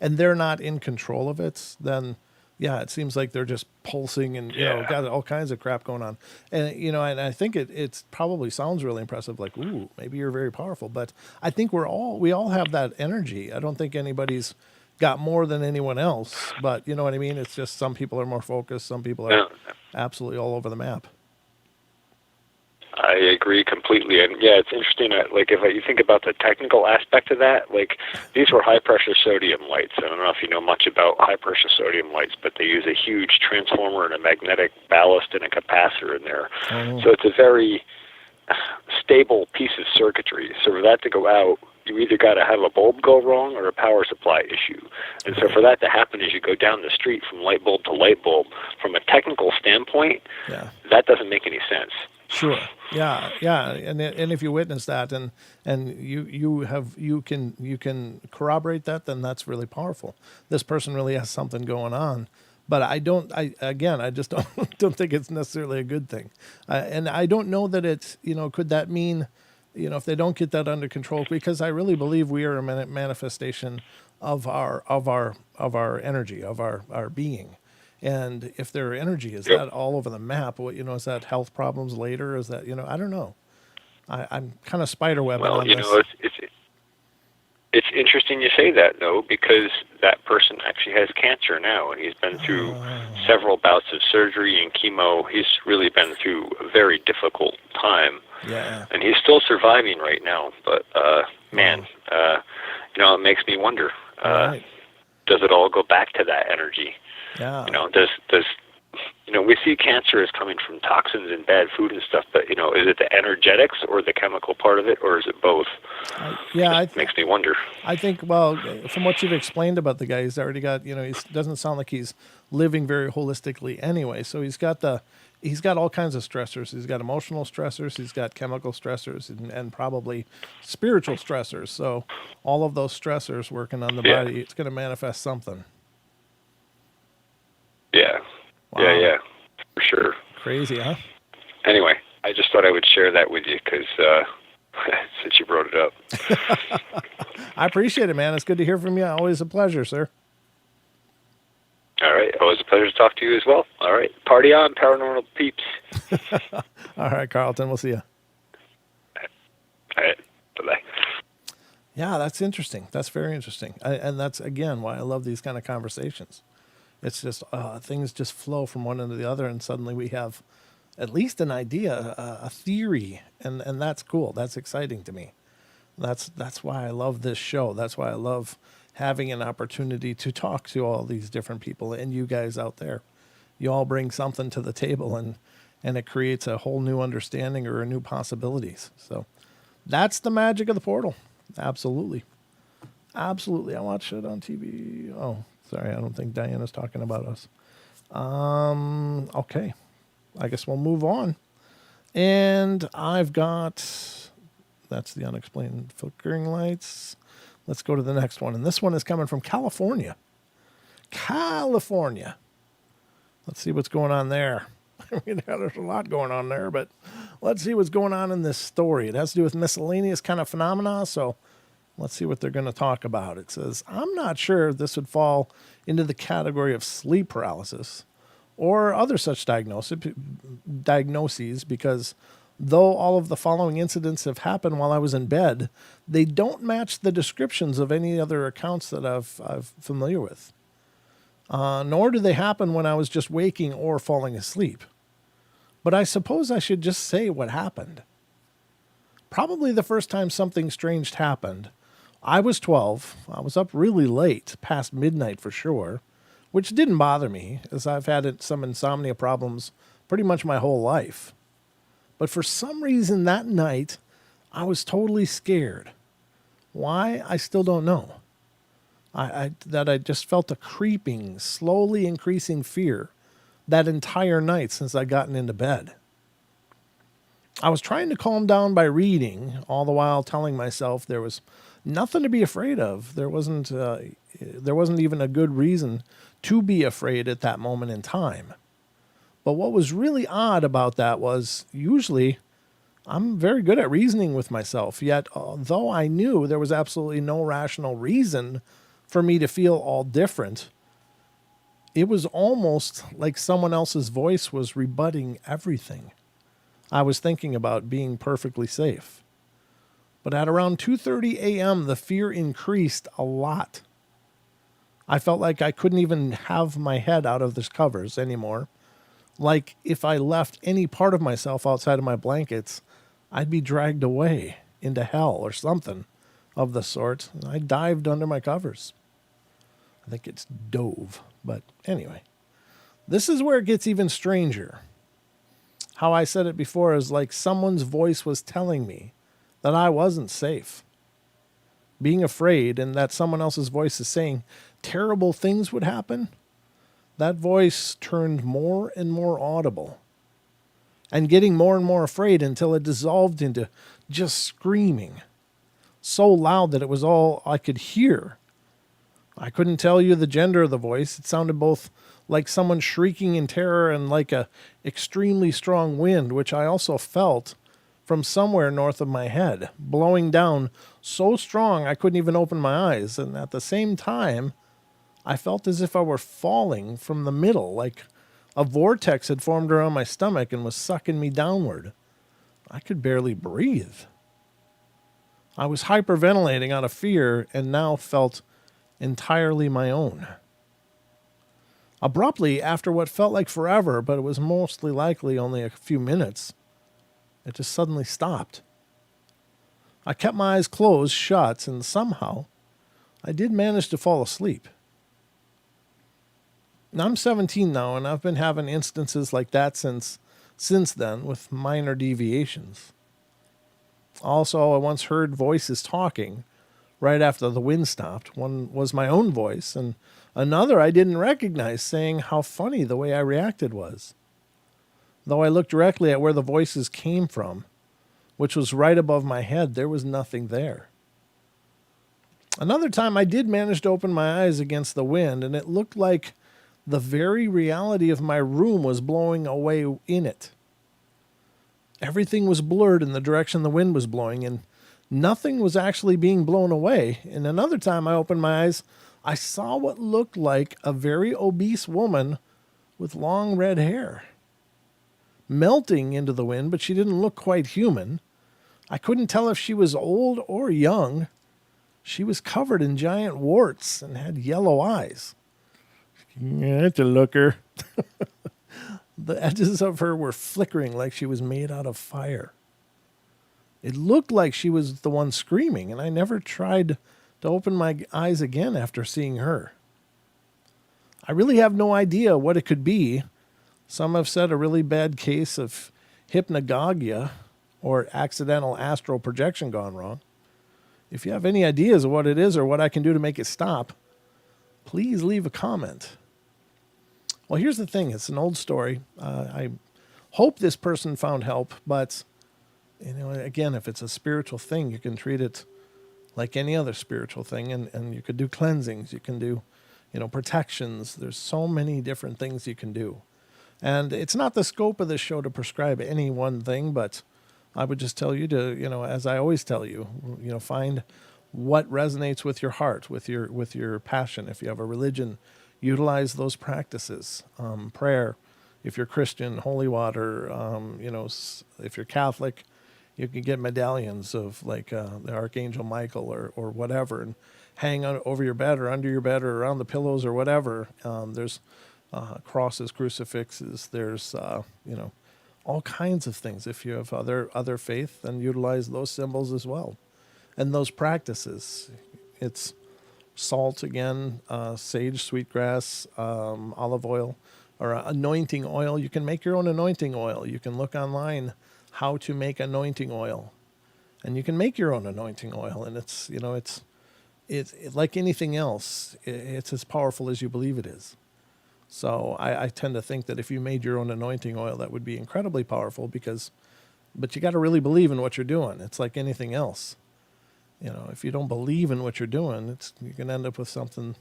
Speaker 1: and they're not in control of it, then Yeah, it seems like they're just pulsing and got all kinds of crap going on. And and I think it's probably sounds really impressive. Like, ooh, maybe you're very powerful. But I think we all have that energy. I don't think anybody's got more than anyone else. But you know what I mean? It's just some people are more focused. Some people are absolutely all over the map.
Speaker 2: I agree completely, and yeah, it's interesting. Like if you think about the technical aspect of that, like these were high pressure sodium lights. I don't know if you know much about high pressure sodium lights, but they use a huge transformer and a magnetic ballast and a capacitor in there.
Speaker 1: Oh.
Speaker 2: So it's a very stable piece of circuitry. So for that to go out, you either got to have a bulb go wrong or a power supply issue. And so for that to happen as you go down the street from light bulb to light bulb, from a technical standpoint, that doesn't make any sense.
Speaker 1: Sure. Yeah. And if you witness that and you can corroborate that, then that's really powerful. This person really has something going on. But I just don't think it's necessarily a good thing. And I don't know that it's, could that mean, if they don't get that under control, because I really believe we are a manifestation of our energy, of our being. And if their energy is that all over the map, is that health problems later? Is that, I don't know. I'm kind of spiderwebbing on this.
Speaker 2: Well, it's interesting you say that, though, because that person actually has cancer now, and he's been through several bouts of surgery and chemo. He's really been through a very difficult time.
Speaker 1: Yeah.
Speaker 2: And he's still surviving right now. But, it makes me wonder, does it all go back to that energy?
Speaker 1: Yeah.
Speaker 2: Does we see cancer as coming from toxins and bad food and stuff, but is it the energetics or the chemical part of it, or is it both? It makes me wonder.
Speaker 1: I think, well, from what you've explained about the guy, he's already got, he doesn't sound like he's living very holistically anyway. So he's got all kinds of stressors. He's got emotional stressors, he's got chemical stressors, and probably spiritual stressors. So all of those stressors working on the body, it's going to manifest something.
Speaker 2: Yeah. Wow. Yeah, for sure.
Speaker 1: Crazy, huh?
Speaker 2: Anyway, I just thought I would share that with you because since you brought it up.
Speaker 1: I appreciate it, man. It's good to hear from you. Always a pleasure, sir.
Speaker 2: All right. Always a pleasure to talk to you as well. All right. Party on, paranormal peeps.
Speaker 1: All right, Carlton. We'll see you.
Speaker 2: All right. Bye-bye.
Speaker 1: Yeah, that's interesting. That's very interesting. And that's, again, why I love these kind of conversations. It's just things just flow from one end to the other, and suddenly we have at least an idea, a theory, and that's cool. That's exciting to me. That's why I love this show. That's why I love having an opportunity to talk to all these different people and you guys out there. You all bring something to the table, and it creates a whole new understanding or a new possibilities. So that's the magic of the portal. Absolutely. Absolutely. I watch it on TV. Oh, sorry, I don't think Diana's talking about us. Okay. I guess we'll move on. And I've got, that's the unexplained flickering lights. Let's go to the next one. And this one is coming from California. California. Let's see what's going on there. I mean, there's a lot going on there, but let's see what's going on in this story. It has to do with miscellaneous kind of phenomena, so let's see what they're going to talk about. It says, I'm not sure if this would fall into the category of sleep paralysis or other such diagnoses, because though all of the following incidents have happened while I was in bed, they don't match the descriptions of any other accounts that I'm familiar with. Nor do they happen when I was just waking or falling asleep. But I suppose I should just say what happened. Probably the first time something strange happened, I was 12. I was up really late, past midnight for sure, which didn't bother me, as I've had some insomnia problems pretty much my whole life. But for some reason that night, I was totally scared. Why? I still don't know. I just felt a creeping, slowly increasing fear that entire night since I'd gotten into bed. I was trying to calm down by reading, all the while telling myself there was nothing to be afraid of. There wasn't even a good reason to be afraid at that moment in time. But what was really odd about that was, usually I'm very good at reasoning with myself, yet although I knew there was absolutely no rational reason for me to feel all different, It was almost like someone else's voice was rebutting everything I was thinking about being perfectly safe. But at around 2:30 a.m., the fear increased a lot. I felt like I couldn't even have my head out of the covers anymore. Like if I left any part of myself outside of my blankets, I'd be dragged away into hell or something of the sort. I dived under my covers. I think it's dove, but anyway. This is where it gets even stranger. How I said it before is like someone's voice was telling me that I wasn't safe. Being afraid and that someone else's voice is saying terrible things would happen, that voice turned more and more audible and getting more and more afraid until it dissolved into just screaming so loud that it was all I could hear. I couldn't tell you the gender of the voice. It sounded both like someone shrieking in terror and like a extremely strong wind, which I also felt from somewhere north of my head, blowing down so strong I couldn't even open my eyes. And at the same time, I felt as if I were falling from the middle, like a vortex had formed around my stomach and was sucking me downward. I could barely breathe. I was hyperventilating out of fear and now felt entirely my own. Abruptly, after what felt like forever, but it was mostly likely only a few minutes, it just suddenly stopped. I kept my eyes closed, shut, and somehow I did manage to fall asleep. Now, I'm 17 now, and I've been having instances like that since then with minor deviations. Also, I once heard voices talking right after the wind stopped. One was my own voice, and another I didn't recognize, saying how funny the way I reacted was. Though I looked directly at where the voices came from, which was right above my head, there was nothing there. Another time I did manage to open my eyes against the wind, and it looked like the very reality of my room was blowing away in it. Everything was blurred in the direction the wind was blowing, and nothing was actually being blown away. And another time I opened my eyes, I saw what looked like a very obese woman with long red hair melting into the wind, but she didn't look quite human. I couldn't tell if she was old or young. She was covered in giant warts and had yellow eyes. Yeah, it's a looker. The edges of her were flickering like she was made out of fire. It looked like she was the one screaming, and I never tried to open my eyes again after seeing her. I really have no idea what it could be. Some have said a really bad case of hypnagogia or accidental astral projection gone wrong. If you have any ideas of what it is or what I can do to make it stop, please leave a comment. Well, here's the thing. It's an old story. I hope this person found help, but again, if it's a spiritual thing, you can treat it like any other spiritual thing, and you could do cleansings, you can do, protections. There's so many different things you can do. And it's not the scope of this show to prescribe any one thing, but I would just tell you to, as I always tell you, find what resonates with your heart, with your passion. If you have a religion, utilize those practices. Prayer, if you're Christian, holy water. If you're Catholic, you can get medallions of like the Archangel Michael or whatever, and hang on over your bed or under your bed or around the pillows or whatever. There's crosses, crucifixes. There's all kinds of things. If you have other faith, then utilize those symbols as well, and those practices. It's salt again, sage, sweetgrass, olive oil, or anointing oil. You can make your own anointing oil. You can look online how to make anointing oil, and you can make your own anointing oil. And it's like anything else. It's as powerful as you believe it is. So I tend to think that if you made your own anointing oil, that would be incredibly powerful but you got to really believe in what you're doing. It's like anything else. If you don't believe in what you're doing, you can end up with something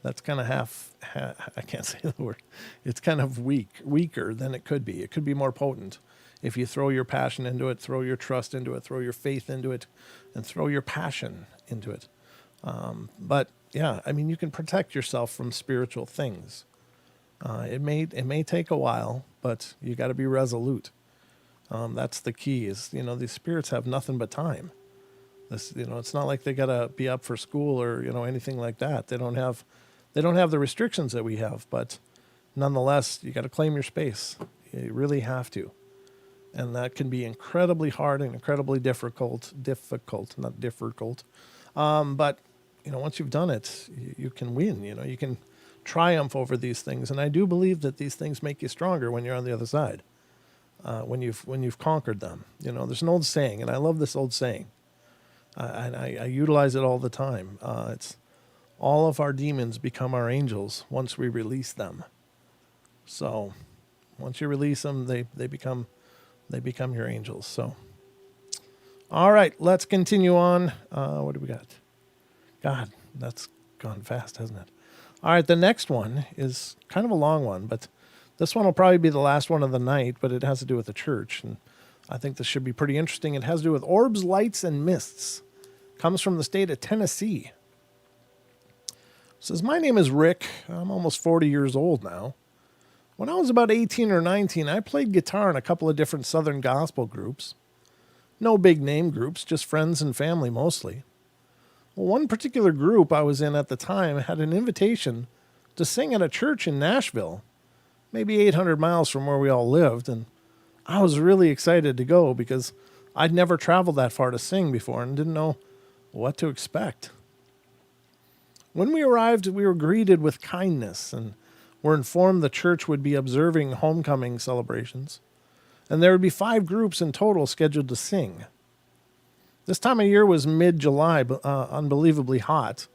Speaker 1: that's kind of I can't say the word. It's kind of weaker than it could be. It could be more potent if you throw your passion into it, throw your trust into it, throw your faith into it, and throw your passion into it. But yeah, you can protect yourself from spiritual things. It may take a while, but you got to be resolute. That's the key. Is these spirits have nothing but time. It's not like they got to be up for school or anything like that. They don't have the restrictions that we have, but nonetheless, you got to claim your space. You really have to, and that can be incredibly hard and incredibly difficult. Not difficult, but once you've done it, you can win. You can triumph over these things, and I do believe that these things make you stronger when you're on the other side. When you've conquered them, there's an old saying, and I love this old saying. I utilize it all the time. It's all of our demons become our angels once we release them. So once you release them, they become your angels. So, all right, let's continue on. What do we got? God, that's gone fast, hasn't it? All right, the next one is kind of a long one, but this one will probably be the last one of the night, but it has to do with the church, and I think this should be pretty interesting. It has to do with orbs, lights, and mists. Comes from the state of Tennessee. It says, my name is Rick. I'm almost 40 years old now. When I was about 18 or 19, I played guitar in a couple of different Southern gospel groups. No big name groups, just friends and family mostly. Well, one particular group I was in at the time had an invitation to sing at a church in Nashville, maybe 800 miles from where we all lived, and I was really excited to go because I'd never traveled that far to sing before and didn't know what to expect. When we arrived, we were greeted with kindness and were informed the church would be observing homecoming celebrations, and there would be 5 groups in total scheduled to sing. This time of year was mid-July, unbelievably hot.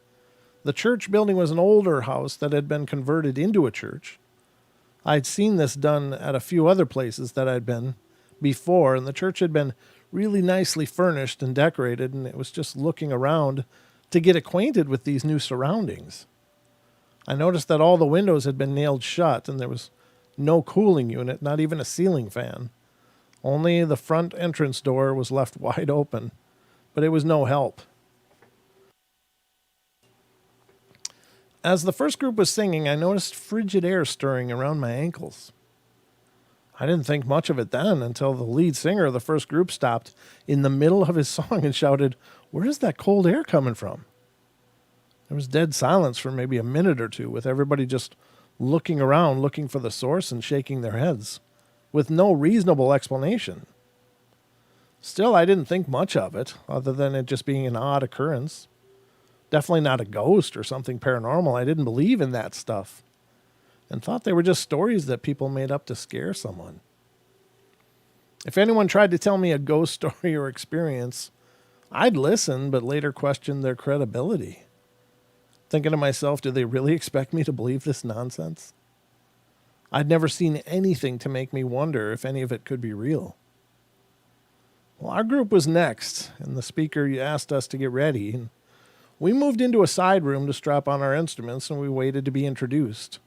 Speaker 1: The church building was an older house that had been converted into a church. I'd seen this done at a few other places that I'd been before, and the church had been really nicely furnished and decorated, and it was just looking around to get acquainted with these new surroundings. I noticed that all the windows had been nailed shut, and there was no cooling unit, not even a ceiling fan. Only the front entrance door was left wide open, but it was no help. As the first group was singing, I noticed frigid air stirring around my ankles. I didn't think much of it then until the lead singer of the first group stopped in the middle of his song and shouted, "Where is that cold air coming from?" There was dead silence for maybe a minute or two, with everybody just looking around, looking for the source and shaking their heads, with no reasonable explanation. Still, I didn't think much of it, other than it just being an odd occurrence. Definitely not a ghost or something paranormal. I didn't believe in that stuff, and thought they were just stories that people made up to scare someone. If anyone tried to tell me a ghost story or experience, I'd listen, but later question their credibility. Thinking to myself, do they really expect me to believe this nonsense? I'd never seen anything to make me wonder if any of it could be real. Well, our group was next, and the speaker asked us to get ready. And we moved into a side room to strap on our instruments, and we waited to be introduced.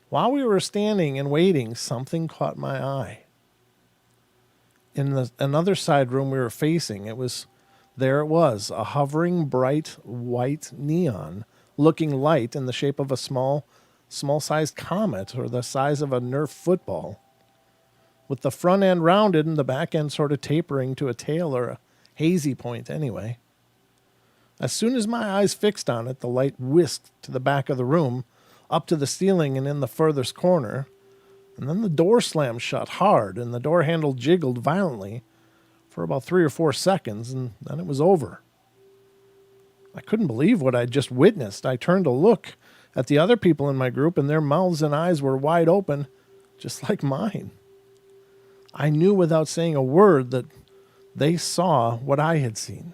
Speaker 1: While we were standing and waiting, something caught my eye. In another side room we were facing, it was a hovering bright white neon-looking light in the shape of a small-sized comet, or the size of a Nerf football, with the front end rounded and the back end sort of tapering to a tail or a hazy point anyway. As soon as my eyes fixed on it, the light whisked to the back of the room, up to the ceiling and in the furthest corner, and then the door slammed shut hard, and the door handle jiggled violently for about 3 or 4 seconds, and then it was over. I couldn't believe what I'd just witnessed. I turned to look at the other people in my group, and their mouths and eyes were wide open, just like mine. I knew without saying a word that they saw what I had seen.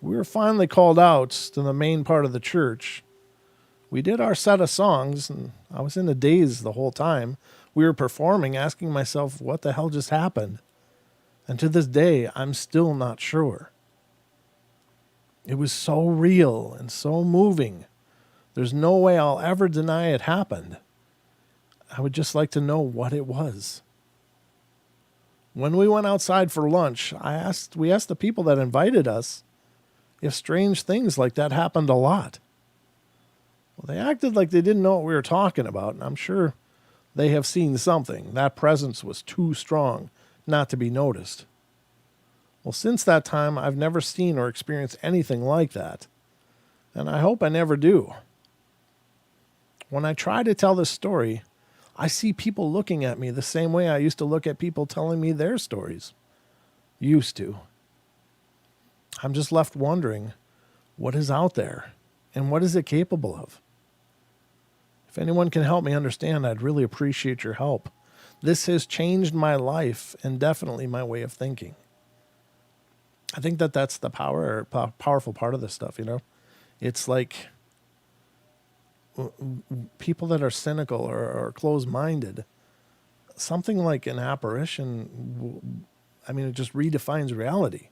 Speaker 1: We were finally called out to the main part of the church. We did our set of songs, and I was in a daze the whole time we were performing, asking myself what the hell just happened. And to this day, I'm still not sure. It was so real and so moving. There's no way I'll ever deny it happened. I would just like to know what it was. When we went outside for lunch, we asked the people that invited us if strange things like that happened a lot. Well, they acted like they didn't know what we were talking about, and I'm sure they have seen something. That presence was too strong not to be noticed. Well, since that time, I've never seen or experienced anything like that, and I hope I never do. When I try to tell this story, I see people looking at me the same way I used to look at people telling me their stories. Used to. I'm just left wondering, what is out there and what is it capable of? If anyone can help me understand, I'd really appreciate your help. This has changed my life and definitely my way of thinking. I think that that's the powerful part of this stuff, you know? It's like people that are cynical or closed-minded, something like an apparition, I mean, it just redefines reality.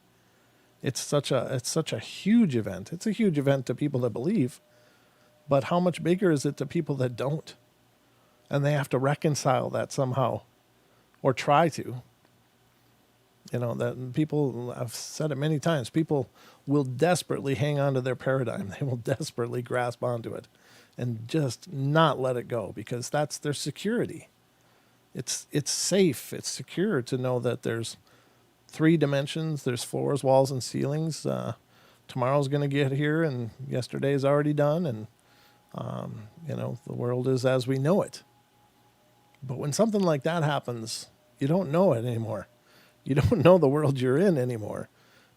Speaker 1: It's such a huge event. It's a huge event to people that believe, but how much bigger is it to people that don't? And they have to reconcile that somehow, or try to. You know, that people, I've said it many times, people will desperately hang on to their paradigm. They will desperately grasp onto it and just not let it go because that's their security. It's safe, it's secure to know that there's 3 dimensions, there's floors, walls, and ceilings. Tomorrow's going to get here, and yesterday's already done, and you know, the world is as we know it. But when something like that happens, you don't know it anymore. You don't know the world you're in anymore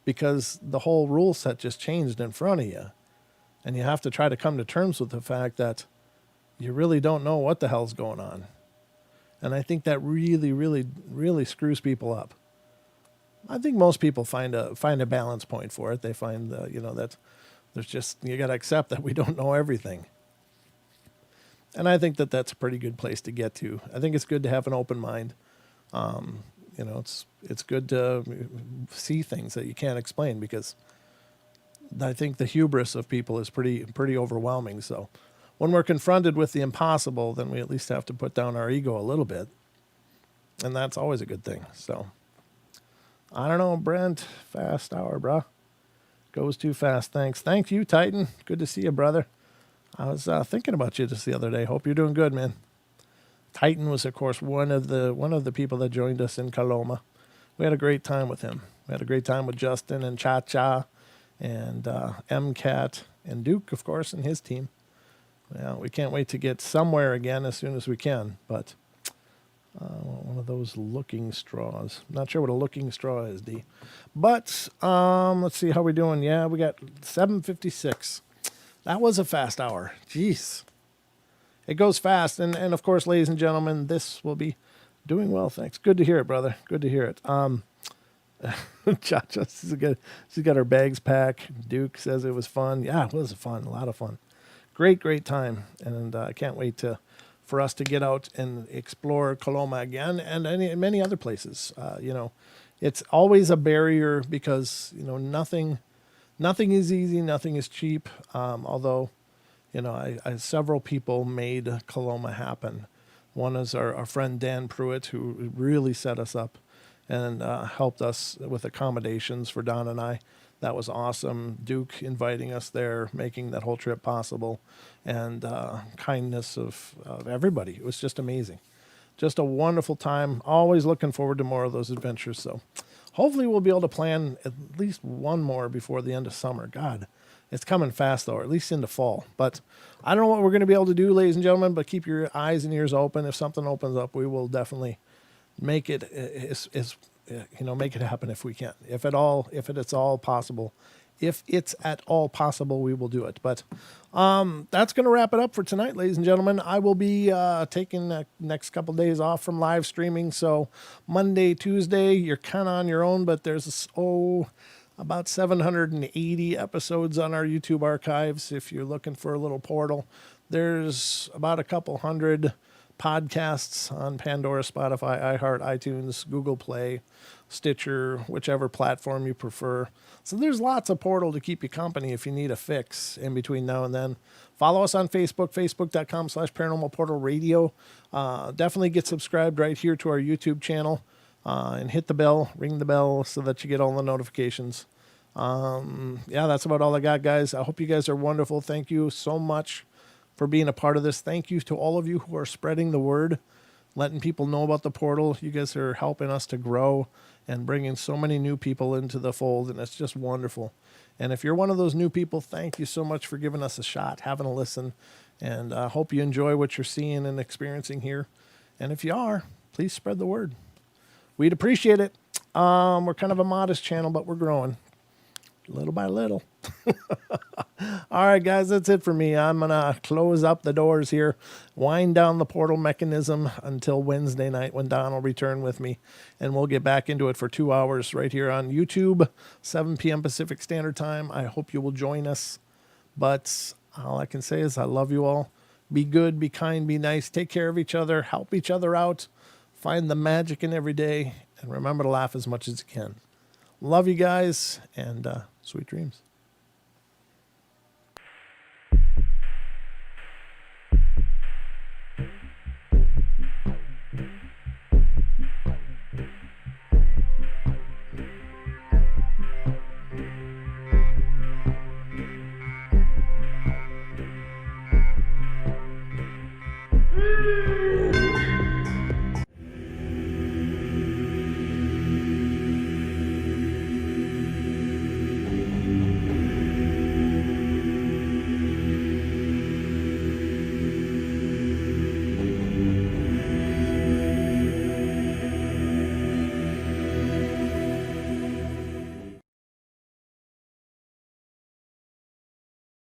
Speaker 1: because the whole rule set just changed in front of you. And you have to try to come to terms with the fact that you really don't know what the hell's going on. And I think that really, really, really screws people up. I think most people find a balance point for it. They find, you know, that there's just, you got to accept that we don't know everything. And I think that that's a pretty good place to get to. I think it's good to have an open mind. You know, it's good to see things that you can't explain because I think the hubris of people is pretty overwhelming. So when we're confronted with the impossible, then we at least have to put down our ego a little bit. And that's always a good thing. So I don't know, Brent, fast hour, bro. Goes too fast. Thanks. Thank you, Titan. Good to see you, brother. I was thinking about you just the other day. Hope you're doing good, man. Titan was, of course, one of the people that joined us in Coloma. We had a great time with him. We had a great time with Justin and Cha Cha and MCAT and Duke, of course, and his team. Well, we can't wait to get somewhere again as soon as we can. But one of those looking straws. Not sure what a looking straw is, D. But let's see how we're doing. Yeah, we got 7:56. That was a fast hour. Jeez. It goes fast. And of course, ladies and gentlemen, this will be doing well. Thanks. Good to hear it, brother. Good to hear it. Cha-Cha, she's got her bags packed. Duke says it was fun. Yeah, it was fun. A lot of fun. Great time. And I can't wait for us to get out and explore Coloma again and many other places. You know, it's always a barrier because, you know, nothing is easy. Nothing is cheap. Although, you know, several people made Coloma happen. One is our friend Dan Pruitt, who really set us up and helped us with accommodations for Don and I. That was awesome. Duke inviting us there, making that whole trip possible, and kindness of everybody. It was just amazing. Just a wonderful time. Always looking forward to more of those adventures. So hopefully we'll be able to plan at least one more before the end of summer. God, it's coming fast, though, or at least into fall. But I don't know what we're going to be able to do, ladies and gentlemen, but keep your eyes and ears open. If something opens up, we will definitely make it make it happen if we can. If it's all possible. If it's at all possible, we will do it. But that's going to wrap it up for tonight, ladies and gentlemen. I will be taking the next couple days off from live streaming. So Monday, Tuesday, you're kind of on your own, but there's about 780 episodes on our YouTube archives. If you're looking for a little portal, there's about a couple hundred podcasts on Pandora, Spotify, iHeart, iTunes, Google Play, Stitcher, whichever platform you prefer. So there's lots of portal to keep you company if you need a fix in between now and then. Follow us on Facebook, facebook.com/Paranormal Portal Radio. Definitely get subscribed right here to our YouTube channel and hit the bell, ring the bell so that you get all the notifications. Yeah, that's about all I got, guys. I hope you guys are wonderful. Thank you so much for being a part of this. Thank you to all of you who are spreading the word, letting people know about the portal. You guys are helping us to grow and bringing so many new people into the fold, and it's just wonderful. And if you're one of those new people, thank you so much for giving us a shot, having a listen, and I hope you enjoy what you're seeing and experiencing here. And if you are, please spread the word. We'd appreciate it. We're kind of a modest channel, but we're growing little by little. All right, guys, that's it for me. I'm going to close up the doors here, wind down the portal mechanism until Wednesday night when Don will return with me, and we'll get back into it for 2 hours right here on YouTube, 7 p.m. Pacific Standard Time. I hope you will join us, but all I can say is I love you all. Be good, be kind, be nice, take care of each other, help each other out, find the magic in every day, and remember to laugh as much as you can. Love you guys, and sweet dreams.